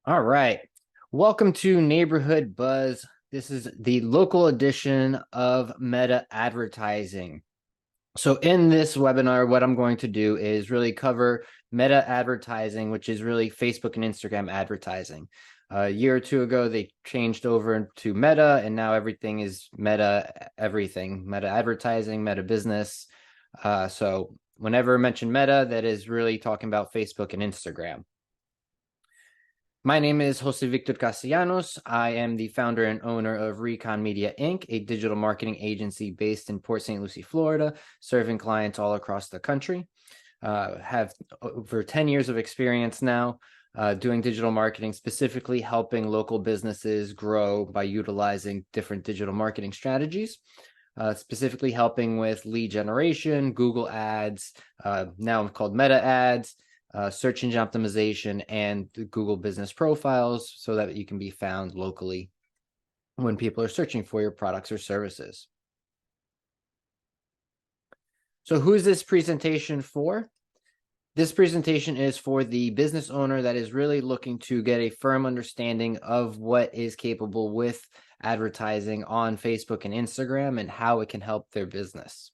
All right. Welcome to Neighborhood Buzz. This is the local edition of Meta Advertising. So, in this webinar, what I'm going to do is really cover Meta Advertising, which is really Facebook and Instagram advertising. A year or two ago, they changed over to Meta, and now everything is Meta everything, Meta Advertising, Meta Business. So, whenever I mention Meta, that is really talking about Facebook and Instagram. My name is Jose Victor Castellanos. I am the founder and owner of Recon Media Inc., a digital marketing agency based in Port St. Lucie, Florida, serving clients all across the country. Have over 10 years of experience now doing digital marketing, specifically helping local businesses grow by utilizing different digital marketing strategies. Specifically helping with lead generation, Google Ads, now called Meta Ads, search engine optimization, and Google business profiles so that you can be found locally when people are searching for your products or services. So who is this presentation for? This presentation is for the business owner that is really looking to get a firm understanding of what is capable with advertising on Facebook and Instagram and how it can help their business.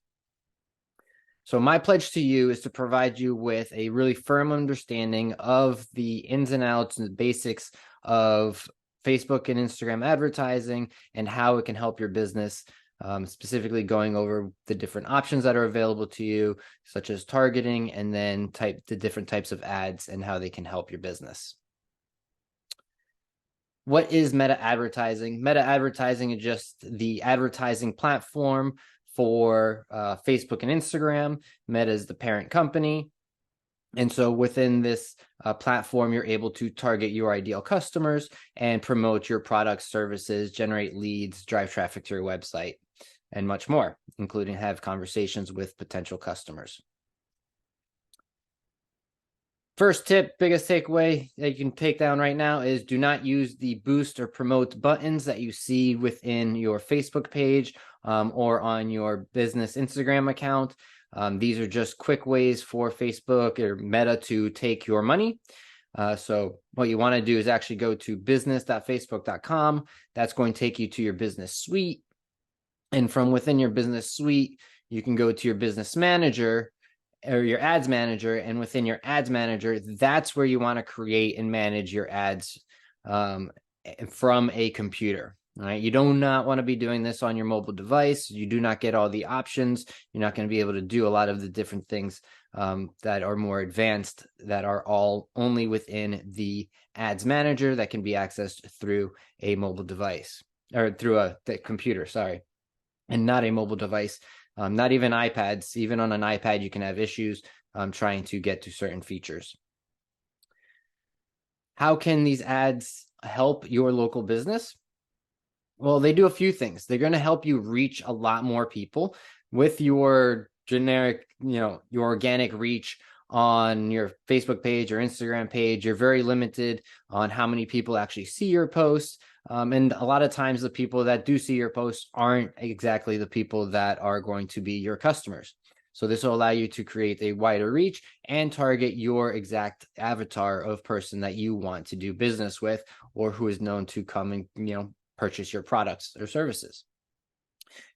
So my pledge to you is to provide you with a really firm understanding of the ins and outs and the basics of Facebook and Instagram advertising and how it can help your business, specifically going over the different options that are available to you, such as targeting, and then the different types of ads and how they can help your business. What is Meta Advertising? Meta Advertising is just the advertising platform for Facebook and Instagram. Meta is the parent company. And so within this platform, you're able to target your ideal customers and promote your products, services, generate leads, drive traffic to your website, and much more, including have conversations with potential customers. First tip, biggest takeaway that you can take down right now is do not use the boost or promote buttons that you see within your Facebook page or on your business Instagram account. These are just quick ways for Facebook or Meta to take your money. So what you want to do is actually go to business.facebook.com. That's going to take you to your business suite. And from within your business suite, you can go to your business manager or your ads manager, and within your ads manager, that's where you want to create and manage your ads from a computer. All right, you do not want to be doing this on your mobile device. You do not get all the options. You're not going to be able to do a lot of the different things that are more advanced, that are all only within the ads manager that can be accessed through a mobile device or through the computer, sorry, and not a mobile device. Not even iPads. Even on an iPad, you can have issues trying to get to certain features. How can these ads help your local business? Well, they do a few things. They're going to help you reach a lot more people with your generic, your organic reach on your Facebook page or Instagram page. You're very limited on how many people actually see your posts. And a lot of times the people that do see your posts aren't exactly the people that are going to be your customers. So this will allow you to create a wider reach and target your exact avatar of person that you want to do business with or who is known to come and, purchase your products or services.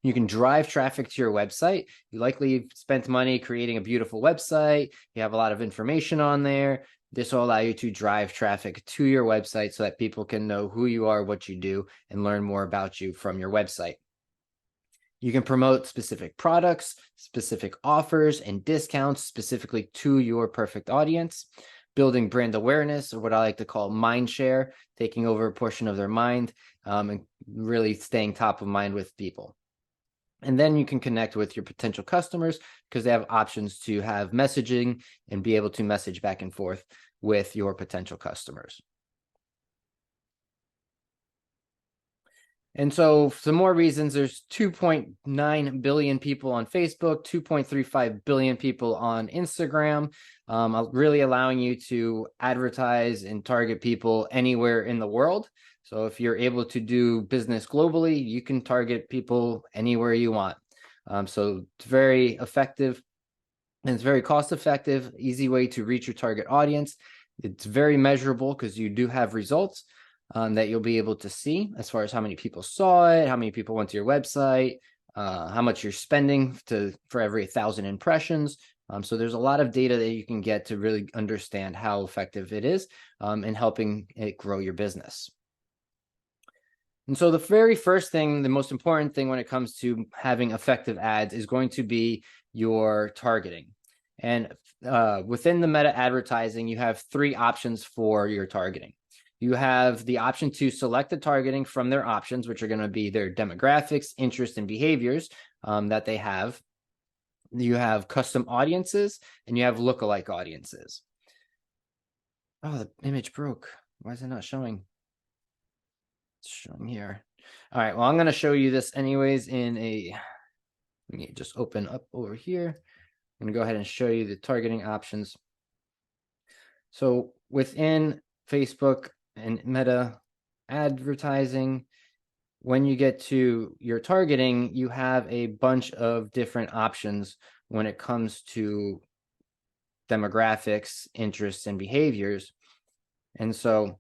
You can drive traffic to your website. You likely spent money creating a beautiful website. You have a lot of information on there. This will allow you to drive traffic to your website so that people can know who you are, what you do, and learn more about you from your website. You can promote specific products, specific offers, and discounts specifically to your perfect audience, building brand awareness, or what I like to call mind share, taking over a portion of their mind and really staying top of mind with people. And then you can connect with your potential customers because they have options to have messaging and be able to message back and forth with your potential customers. And so some more reasons, there's 2.9 billion people on Facebook, 2.35 billion people on Instagram, really allowing you to advertise and target people anywhere in the world. So if you're able to do business globally, you can target people anywhere you want. So it's very effective and it's very cost effective, easy way to reach your target audience. It's very measurable because you do have results that you'll be able to see as far as how many people saw it, how many people went to your website, how much you're spending for every 1,000 impressions. So there's a lot of data that you can get to really understand how effective it is in helping it grow your business. And so the very first thing, the most important thing when it comes to having effective ads is going to be your targeting. And within the meta advertising, you have 3 options for your targeting. You have the option to select the targeting from their options, which are going to be their demographics, interests, and behaviors that they have. You have custom audiences, and you have lookalike audiences. Oh, the image broke. Why is it not showing? It's showing here. All right, well, I'm going to show you this anyways let me just open up over here. I'm going to go ahead and show you the targeting options. So within Facebook and Meta advertising, when you get to your targeting, you have a bunch of different options when it comes to demographics, interests, and behaviors. And so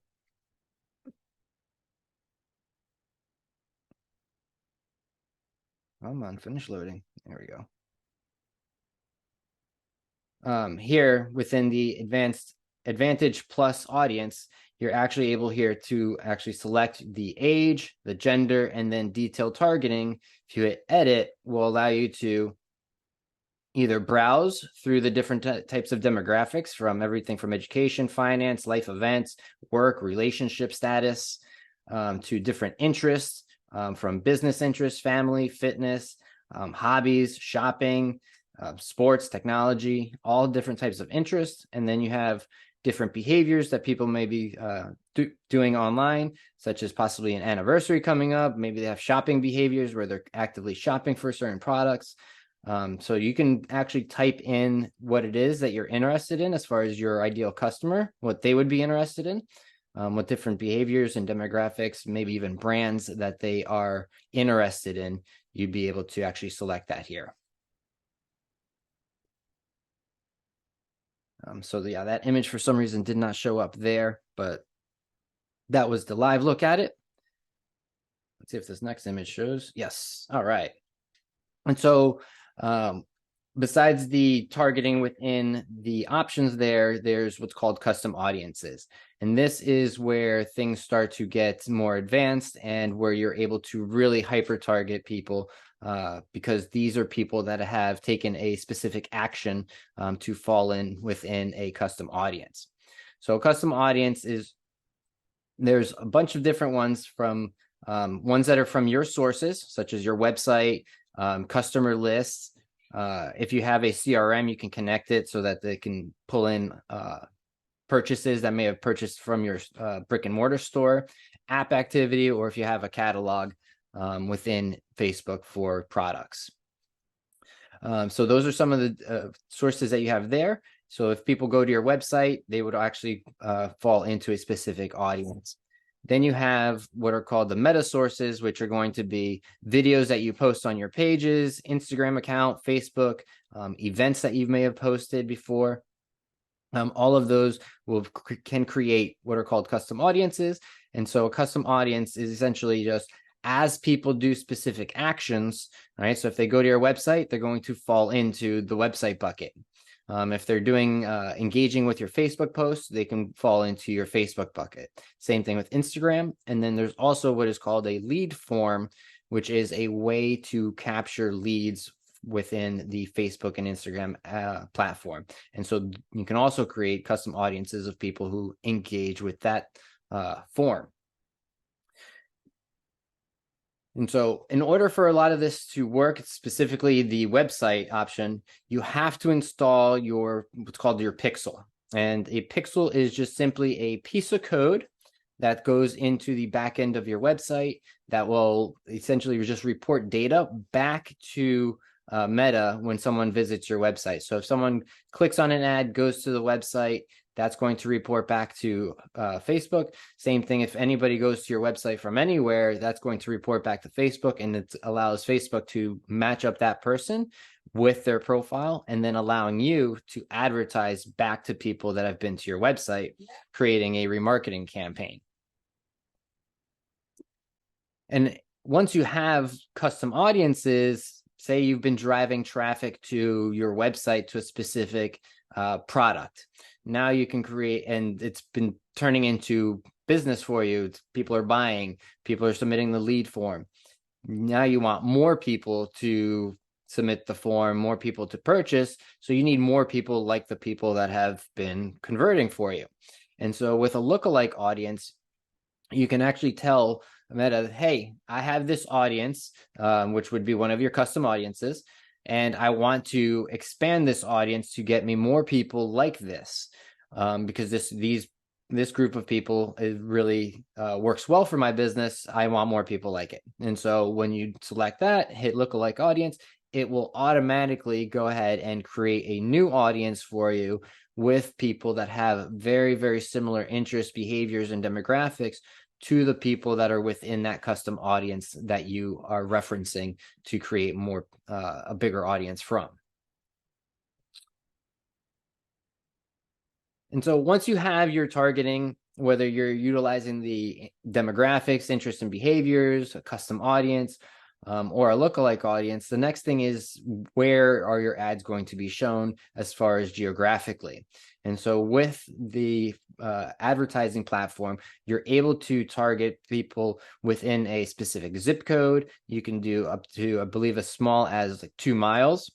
come on, finish loading. There we go. Here within the Advantage Plus audience, you're actually able here to actually select the age, the gender, and then detailed targeting. If you hit edit, will allow you to either browse through the different types of demographics from everything from education, finance, life events, work, relationship status, to different interests, from business interests, family, fitness, hobbies, shopping, sports, technology, all different types of interests. And then you have different behaviors that people may be doing online, such as possibly an anniversary coming up. Maybe they have shopping behaviors where they're actively shopping for certain products. So you can actually type in what it is that you're interested in as far as your ideal customer, what they would be interested in, what different behaviors and demographics, maybe even brands that they are interested in. You'd be able to actually select that here. So yeah, that image for some reason did not show up there, but that was the live look at it. Let's see if this next image shows. Yes. All right. And so besides the targeting within the options there's what's called custom audiences. And this is where things start to get more advanced and where you're able to really hyper target people because these are people that have taken a specific action to fall in within a custom audience. So a custom audience there's a bunch of different ones from ones that are from your sources, such as your website, customer lists. If you have a CRM, you can connect it so that they can pull in purchases that may have purchased from your brick and mortar store, app activity, or if you have a catalog within Facebook for products. So those are some of the sources that you have there. So if people go to your website, they would actually fall into a specific audience. Then you have what are called the meta sources, which are going to be videos that you post on your pages, Instagram account, Facebook, events that you may have posted before. All of those can create what are called custom audiences. And so a custom audience is essentially just as people do specific actions, right? So if they go to your website, they're going to fall into the website bucket. If they're doing engaging with your Facebook posts, they can fall into your Facebook bucket. Same thing with Instagram. And then there's also what is called a lead form, which is a way to capture leads within the Facebook and Instagram platform. And so you can also create custom audiences of people who engage with that form. And so in order for a lot of this to work, specifically the website option, you have to install what's called your pixel. And a pixel is just simply a piece of code that goes into the back end of your website that will essentially just report data back to Meta when someone visits your website. So if someone clicks on an ad, goes to the website, that's going to report back to Facebook. Same thing, if anybody goes to your website from anywhere, that's going to report back to Facebook, and it allows Facebook to match up that person with their profile, and then allowing you to advertise back to people that have been to your website, creating a remarketing campaign. And once you have custom audiences, say you've been driving traffic to your website to a specific product, now you can create, and it's been turning into business for you. People are buying, people are submitting the lead form. Now you want more people to submit the form, more people to purchase. So you need more people like the people that have been converting for you. And so with a lookalike audience, you can actually tell Meta, hey, I have this audience, which would be one of your custom audiences, and I want to expand this audience to get me more people like this, because this group of people, it really works well for my business. I want more people like it. And so when you select that, hit lookalike audience, it will automatically go ahead and create a new audience for you with people that have very, very similar interests, behaviors, and demographics to the people that are within that custom audience that you are referencing to create more, a bigger audience from. And so once you have your targeting, whether you're utilizing the demographics, interests, and behaviors, a custom audience, or a lookalike audience, the next thing is, where are your ads going to be shown as far as geographically? And so with the advertising platform, you're able to target people within a specific zip code. You can do up to, I believe, as small as like 2 miles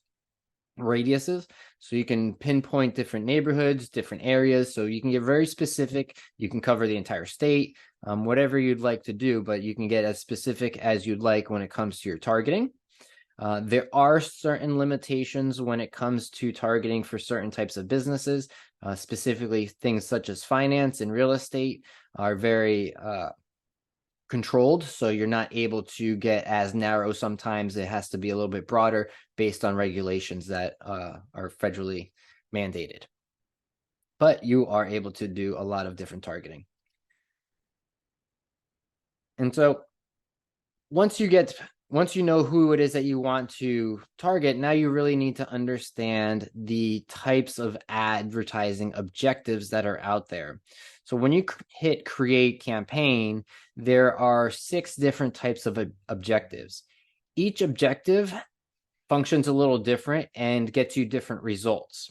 radiuses. So you can pinpoint different neighborhoods, different areas. So you can get very specific. You can cover the entire state, whatever you'd like to do, but you can get as specific as you'd like when it comes to your targeting. There are certain limitations when it comes to targeting for certain types of businesses, specifically things such as finance and real estate are very controlled, so you're not able to get as narrow. Sometimes it has to be a little bit broader based on regulations that are federally mandated, but you are able to do a lot of different targeting. And so once you know who it is that you want to target, now you really need to understand the types of advertising objectives that are out there. So when you hit create campaign, there are 6 different types of objectives. Each objective functions a little different and gets you different results.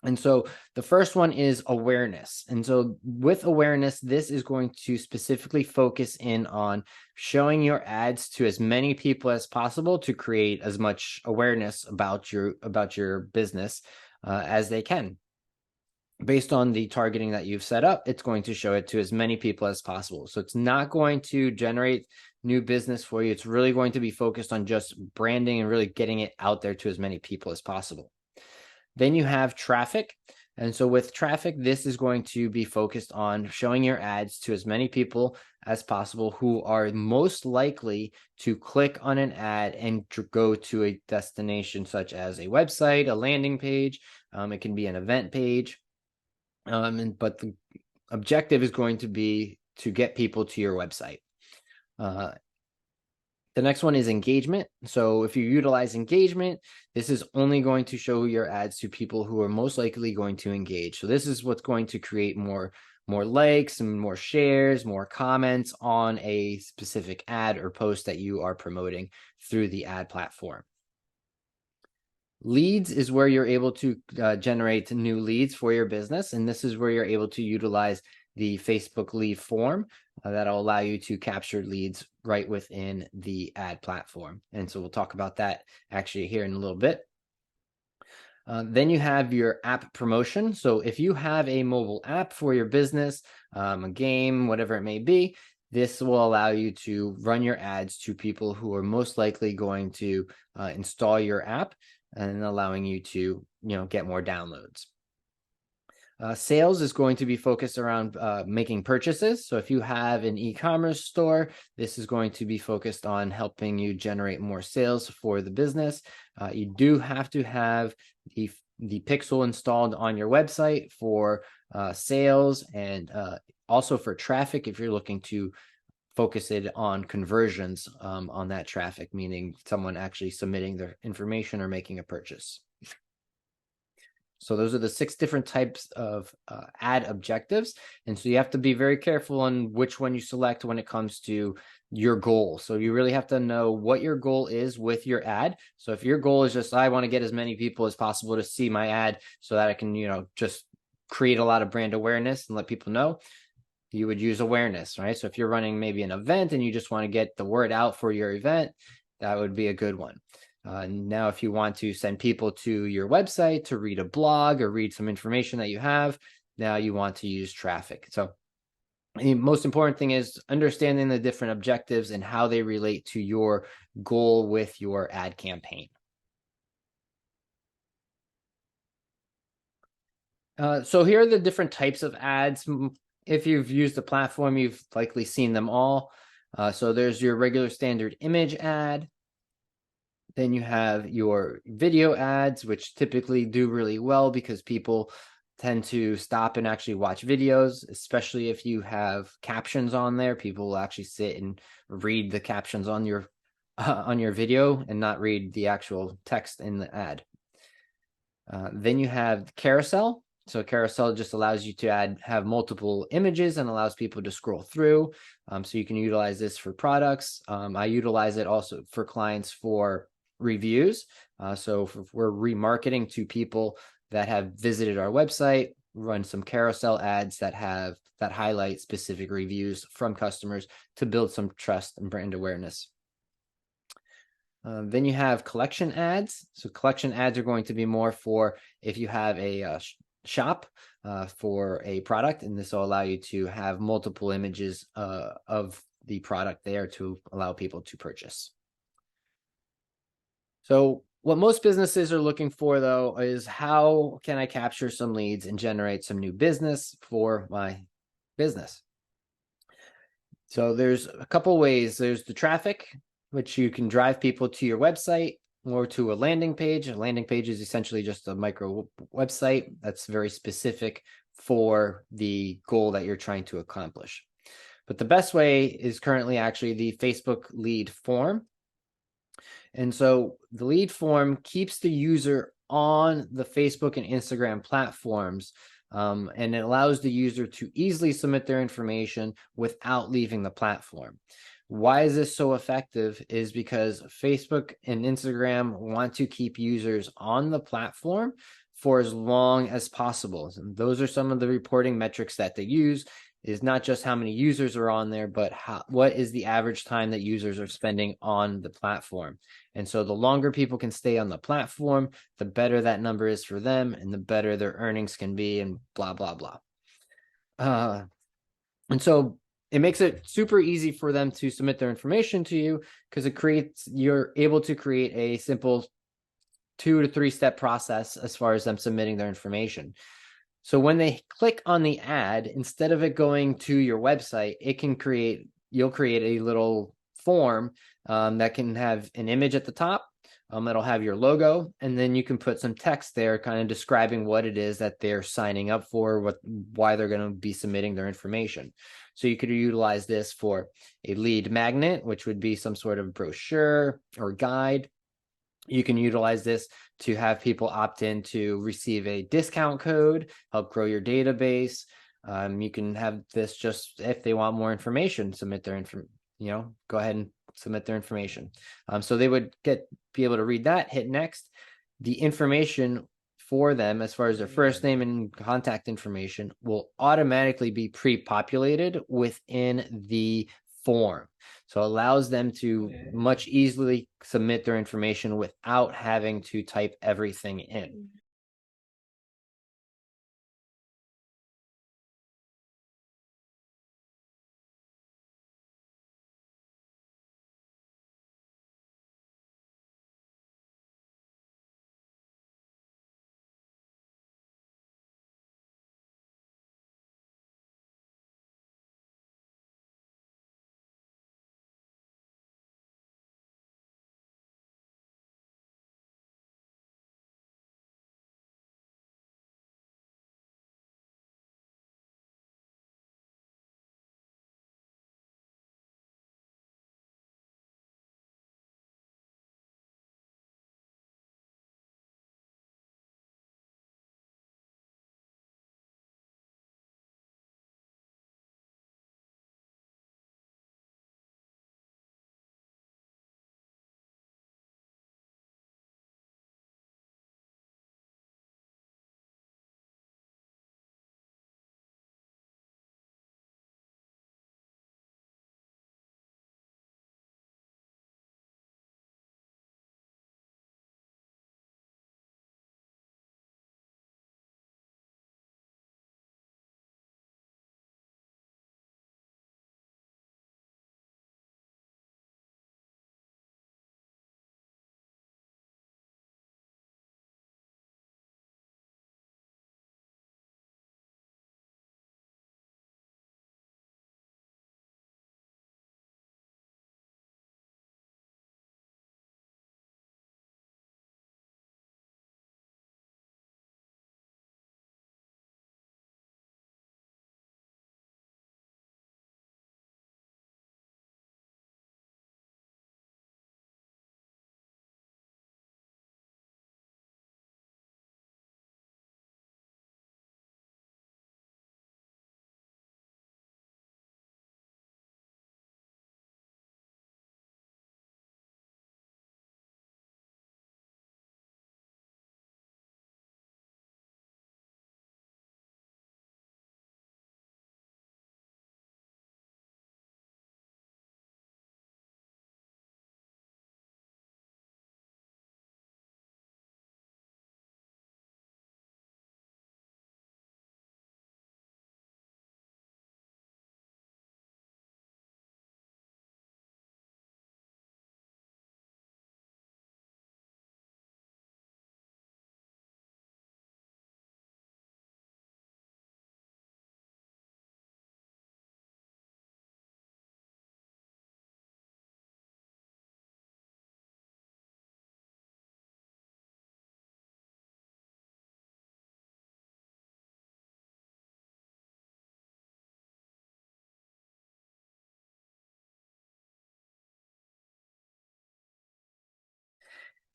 And so the first one is awareness. And so with awareness, this is going to specifically focus in on showing your ads to as many people as possible to create as much awareness about your business as they can. Based on the targeting that you've set up, it's going to show it to as many people as possible. So it's not going to generate new business for you. It's really going to be focused on just branding and really getting it out there to as many people as possible. Then you have traffic. And so with traffic, this is going to be focused on showing your ads to as many people as possible who are most likely to click on an ad and go to a destination such as a website, a landing page. It can be an event page. But the objective is going to be to get people to your website. The next one is engagement. So if you utilize engagement, this is only going to show your ads to people who are most likely going to engage. So this is what's going to create more likes and more shares, more comments on a specific ad or post that you are promoting through the ad platform. Leads is where you're able to generate new leads for your business. And this is where you're able to utilize the Facebook lead form that'll allow you to capture leads right within the ad platform. And so we'll talk about that actually here in a little bit. Then you have your app promotion. So if you have a mobile app for your business, a game, whatever it may be, this will allow you to run your ads to people who are most likely going to install your app, and allowing you to, get more downloads. Sales is going to be focused around making purchases. So if you have an e-commerce store, this is going to be focused on helping you generate more sales for the business. You do have to have the Pixel installed on your website for sales, and also for traffic if you're looking to focus it on conversions on that traffic, meaning someone actually submitting their information or making a purchase. So those are the 6 different types of ad objectives. And so you have to be very careful on which one you select when it comes to your goal. So you really have to know what your goal is with your ad. So if your goal is just, I want to get as many people as possible to see my ad so that I can, just create a lot of brand awareness and let people know, you would use awareness, right? So if you're running maybe an event and you just want to get the word out for your event, that would be a good one. Now, if you want to send people to your website to read a blog or read some information that you have, now you want to use traffic. So the most important thing is understanding the different objectives and how they relate to your goal with your ad campaign. So here are the different types of ads. If you've used the platform, you've likely seen them all. So there's your regular standard image ad. Then you have your video ads, which typically do really well because people tend to stop and actually watch videos, especially if you have captions on there. People will actually sit and read the captions on your video and not read the actual text in the ad. Then you have carousel. So carousel just allows you to have multiple images and allows people to scroll through. So you can utilize this for products. I utilize it also for clients for reviews. So if we're remarketing to people that have visited our website, run some carousel ads that highlight specific reviews from customers to build some trust and brand awareness. Then you have collection ads. So collection ads are going to be more for if you have a shop for a product, and this will allow you to have multiple images of the product there to allow people to purchase. So what most businesses are looking for, though, is how can I capture some leads and generate some new business for my business? So there's a couple ways. There's the traffic, which you can drive people to your website or to a landing page. A landing page is essentially just a micro website that's very specific for the goal that you're trying to accomplish. But the best way is currently actually the Facebook lead form. And so the lead form keeps the user on the Facebook and Instagram platforms, and it allows the user to easily submit their information without leaving the platform. Why is this so effective? Is because Facebook and Instagram want to keep users on the platform for as long as possible. And those are some of the reporting metrics that they use, is not just how many users are on there, but what is the average time that users are spending on the platform. And so the longer people can stay on the platform, the better that number is for them and the better their earnings can be, and blah, blah, blah. And so it makes it super easy for them to submit their information to you because you're able to create a simple 2 to 3 step process as far as them submitting their information. So when they click on the ad, instead of it going to your website, you'll create a little form that can have an image at the top. It'll have your logo, and then you can put some text there kind of describing what it is that they're signing up for, why they're going to be submitting their information. So you could utilize this for a lead magnet, which would be some sort of brochure or guide. You can utilize this to have people opt in to receive a discount code, help grow your database. You can have this just if they want more information, submit their go ahead and submit their information. So they would be able to read that, hit next. The information for them, as far as their first name and contact information, will automatically be pre-populated within the form. So it allows them to much easily submit their information without having to type everything in.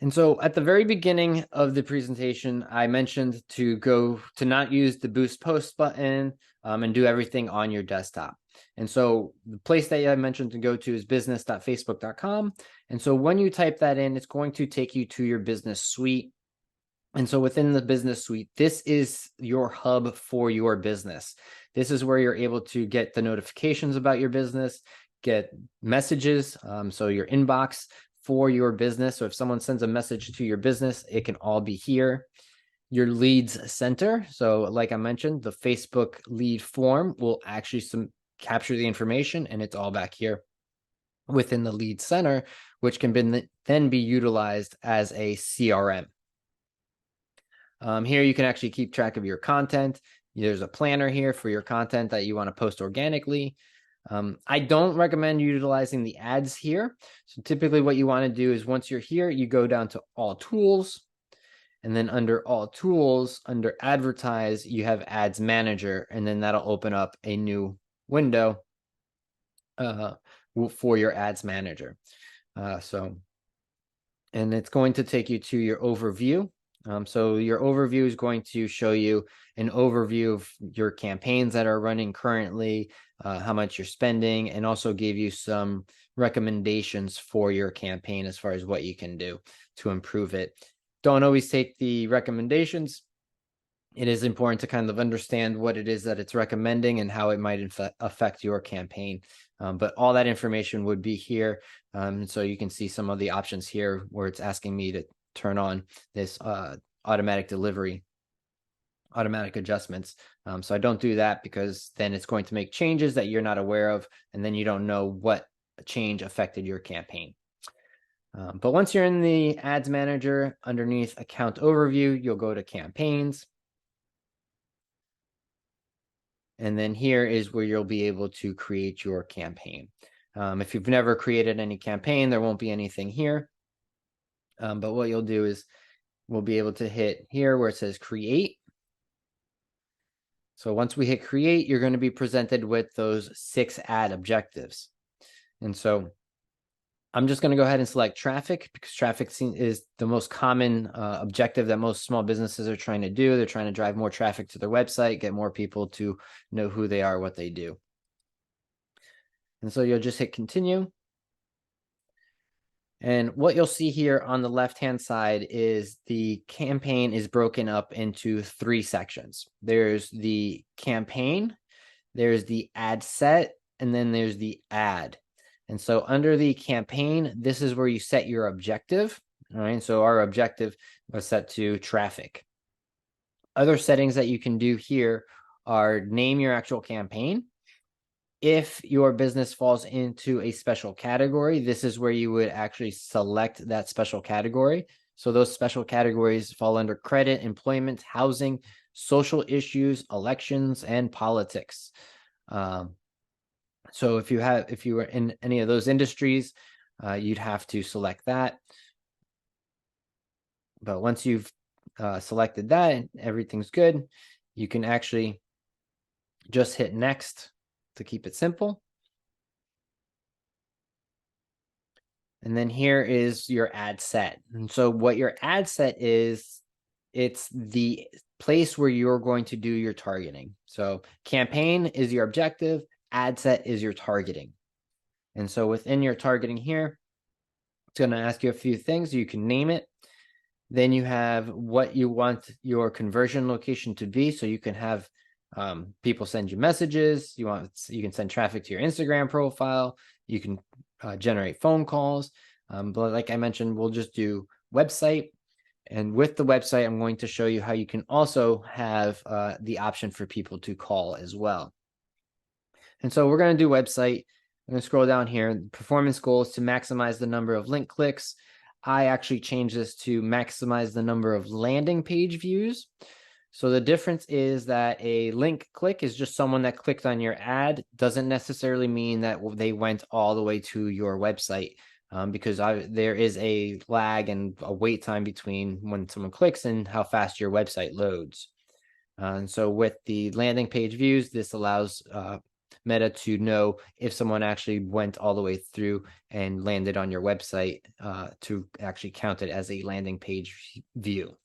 And so at the very beginning of the presentation, I mentioned to not use the boost post button and do everything on your desktop. And so the place that I mentioned to go to is business.facebook.com. And so when you type that in, it's going to take you to your business suite. And so within the business suite, this is your hub for your business. This is where you're able to get the notifications about your business, get messages, so your inbox for your business. So if someone sends a message to your business, it can all be here. Your leads center. So like I mentioned, the Facebook lead form will actually capture the information, and it's all back here within the lead center, which can then be utilized as a CRM. Here you can actually keep track of your content. There's a planner here for your content that you want to post organically. I don't recommend utilizing the ads here. So typically what you want to do is once you're here, you go down to all tools, and then under all tools, under advertise, you have ads manager, and then that'll open up a new window for your ads manager. And it's going to take you to your overview. So your overview is going to show you an overview of your campaigns that are running currently, how much you're spending, and also give you some recommendations for your campaign as far as what you can do to improve it. Don't always take the recommendations. It is important to kind of understand what it is that it's recommending and how it might affect your campaign. But all that information would be here. So you can see some of the options here where it's asking me to turn on this automatic delivery, automatic adjustments. So I don't do that because then it's going to make changes that you're not aware of, and then you don't know what change affected your campaign. But once you're in the ads manager, underneath account overview, you'll go to campaigns. And then here is where you'll be able to create your campaign. If you've never created any campaign, there won't be anything here. But what you'll do is we'll be able to hit here where it says create. So once we hit create, you're going to be presented with those 6 ad objectives. And so I'm just going to go ahead and select traffic, because traffic is the most common objective that most small businesses are trying to do. They're trying to drive more traffic to their website, get more people to know who they are, what they do. And so you'll just hit continue. And what you'll see here on the left-hand side is the campaign is broken up into 3 sections. There's the campaign, there's the ad set, and then there's the ad. And so under the campaign, this is where you set your objective. All right, so our objective was set to traffic. Other settings that you can do here are name your actual campaign. If your business falls into a special category, this is where you would actually select that special category. So those special categories fall under credit, employment, housing, social issues, elections, and politics. So if you were in any of those industries, you'd have to select that. But once you've selected that and everything's good, you can actually just hit next to keep it simple. And then here is your ad set. And so what your ad set is, it's the place where you're going to do your targeting. So campaign is your objective, ad set is your targeting. And so within your targeting here, it's going to ask you a few things. You can name it. Then you have what you want your conversion location to be. So you can have people send you messages. You can send traffic to your Instagram profile. You can generate phone calls. But like I mentioned, we'll just do website. And with the website, I'm going to show you how you can also have the option for people to call as well. And so we're going to do website. I'm going to scroll down here. Performance goals to maximize the number of link clicks. I actually changed this to maximize the number of landing page views. So the difference is that a link click is just someone that clicked on your ad. Doesn't necessarily mean that they went all the way to your website, because there is a lag and a wait time between when someone clicks and how fast your website loads. And so with the landing page views, this allows Meta to know if someone actually went all the way through and landed on your website to actually count it as a landing page view.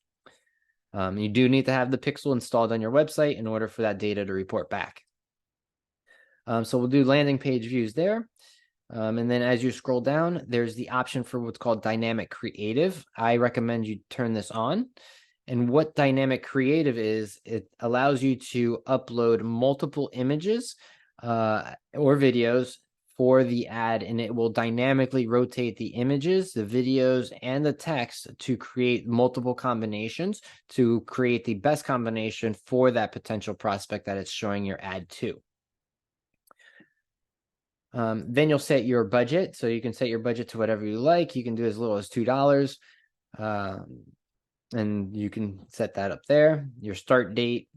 You do need to have the pixel installed on your website in order for that data to report back. So we'll do landing page views there. And then as you scroll down, there's the option for what's called dynamic creative. I recommend you turn this on. And what dynamic creative is, it allows you to upload multiple images or videos for the ad, and it will dynamically rotate the images, the videos, and the text to create multiple combinations to create the best combination for that potential prospect that it's showing your ad to. Then you'll set your budget. So you can set your budget to whatever you like. You can do as little as $2. And you can set that up there. Your start date.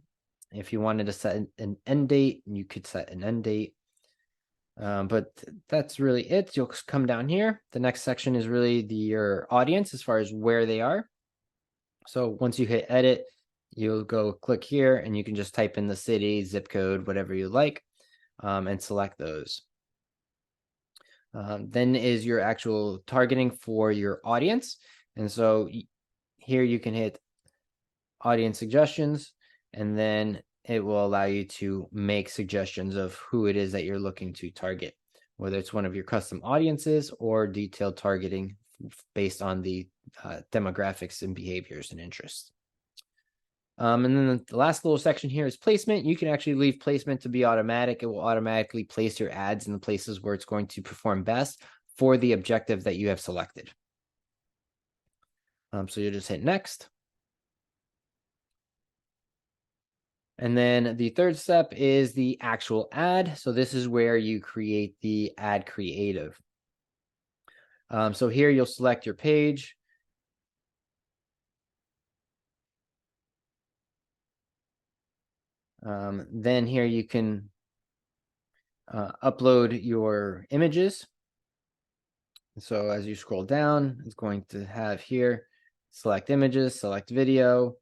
If you wanted to set an end date, you could set an end date. But that's really it. You'll come down here. The next section is really your audience as far as where they are. So once you hit edit, you'll go click here and you can just type in the city, zip code, whatever you like, and select those. Then is your actual targeting for your audience. And so here you can hit audience suggestions, and then it will allow you to make suggestions of who it is that you're looking to target, whether it's one of your custom audiences or detailed targeting based on the demographics and behaviors and interests. And then the last little section here is placement. You can actually leave placement to be automatic. It will automatically place your ads in the places where it's going to perform best for the objective that you have selected. So you'll just hit next. And then the third step is the actual ad. So this is where you create the ad creative. So here you'll select your page. Then here you can upload your images. So as you scroll down, it's going to have here, select images, select video.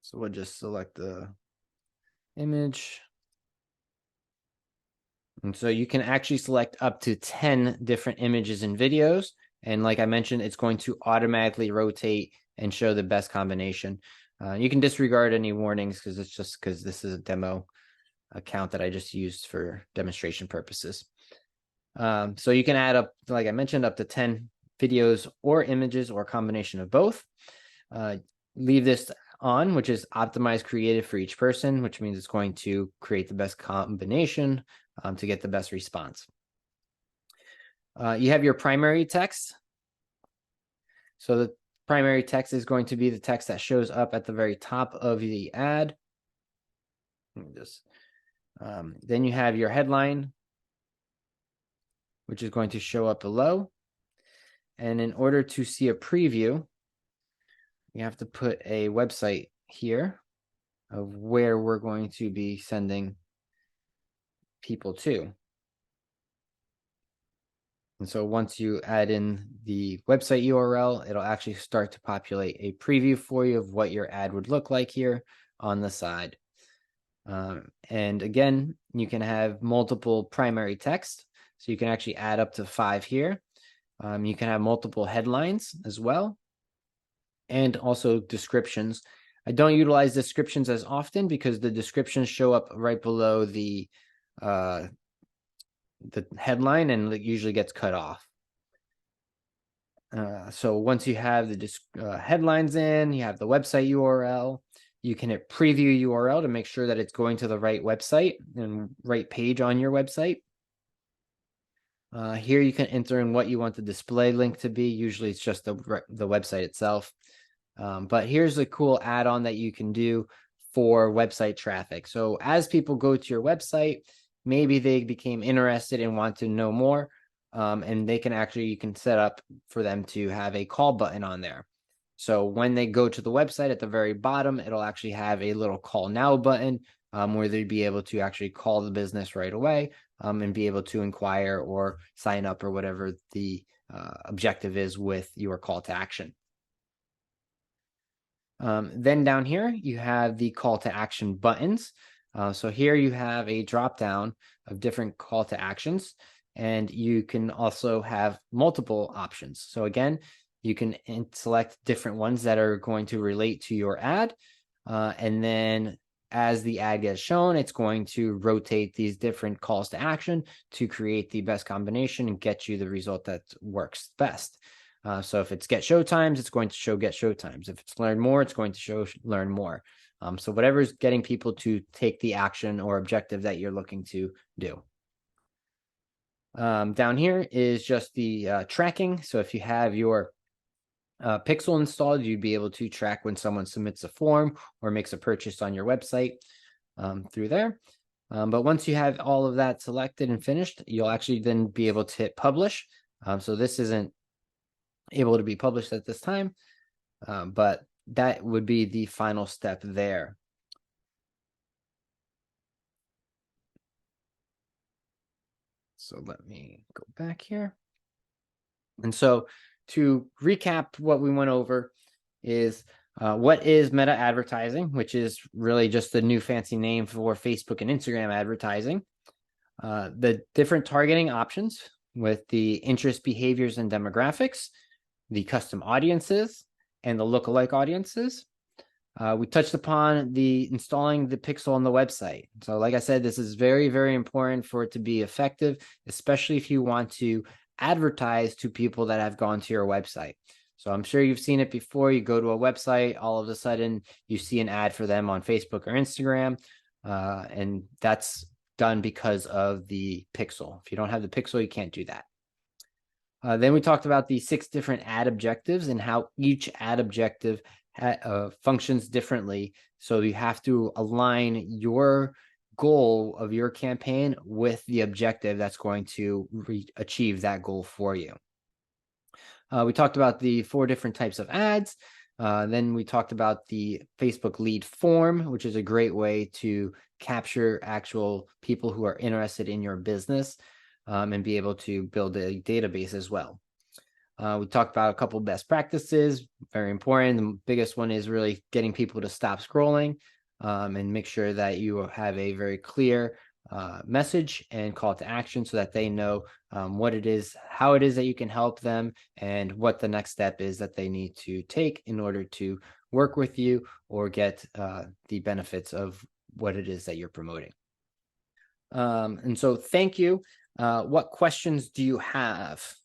So we'll just select the image. And so you can actually select up to 10 different images and videos. And like I mentioned, it's going to automatically rotate and show the best combination. You can disregard any warnings because it's just because this is a demo account that I just used for demonstration purposes. So you can add up, like I mentioned, up to 10 videos or images or a combination of both. Leave this on, which is optimized creative for each person, which means it's going to create the best combination to get the best response. You have your primary text. So the primary text is going to be the text that shows up at the very top of the ad. Then you have your headline, which is going to show up below. And in order to see a preview, you have to put a website here of where we're going to be sending people to. And so once you add in the website URL, it'll actually start to populate a preview for you of what your ad would look like here on the side. And again, you can have multiple primary text. So you can actually add up to 5 here. You can have multiple headlines as well, and also descriptions. I don't utilize descriptions as often because the descriptions show up right below the headline, and it usually gets cut off. So once you have the headlines in, you have the website URL, you can hit preview URL to make sure that it's going to the right website and right page on your website. Here you can enter in what you want the display link to be. Usually it's just the website itself. But here's a cool add-on that you can do for website traffic. So as people go to your website, maybe they became interested and want to know more, and they can actually, you can set up for them to have a call button on there. So when they go to the website at the very bottom, it'll actually have a little call now button where they'd be able to actually call the business right away and be able to inquire or sign up or whatever the objective is with your call to action. Then down here, you have the call to action buttons. So here you have a drop down of different call to actions, and you can also have multiple options. So again, you can select different ones that are going to relate to your ad. And then as the ad gets shown, it's going to rotate these different calls to action to create the best combination and get you the result that works best. So if it's get show times, it's going to show get show times. If it's learn more, it's going to show learn more. So whatever's getting people to take the action or objective that you're looking to do. Down here is just the tracking. So if you have your Pixel installed, you'd be able to track when someone submits a form or makes a purchase on your website through there. But once you have all of that selected and finished, you'll actually then be able to hit publish. So this isn't able to be published at this time, but that would be the final step there. So let me go back here. And so to recap what we went over is what is meta advertising, which is really just the new fancy name for Facebook and Instagram advertising. The different targeting options with the interest, behaviors, and demographics, the custom audiences, and the lookalike audiences. We touched upon the installing the pixel on the website. So like I said, this is very, very important for it to be effective, especially if you want to advertise to people that have gone to your website. So I'm sure you've seen it before. You go to a website, all of a sudden you see an ad for them on Facebook or Instagram, and that's done because of the pixel. If you don't have the pixel, you can't do that. Then we talked about the 6 different ad objectives and how each ad objective functions differently. So you have to align your goal of your campaign with the objective that's going to achieve that goal for you. We talked about the 4 different types of ads. Then we talked about the Facebook lead form, which is a great way to capture actual people who are interested in your business and be able to build a database as well. We talked about a couple best practices, very important. The biggest one is really getting people to stop scrolling and make sure that you have a very clear message and call to action so that they know what it is, how it is that you can help them, and what the next step is that they need to take in order to work with you or get the benefits of what it is that you're promoting. And so thank you. What questions do you have?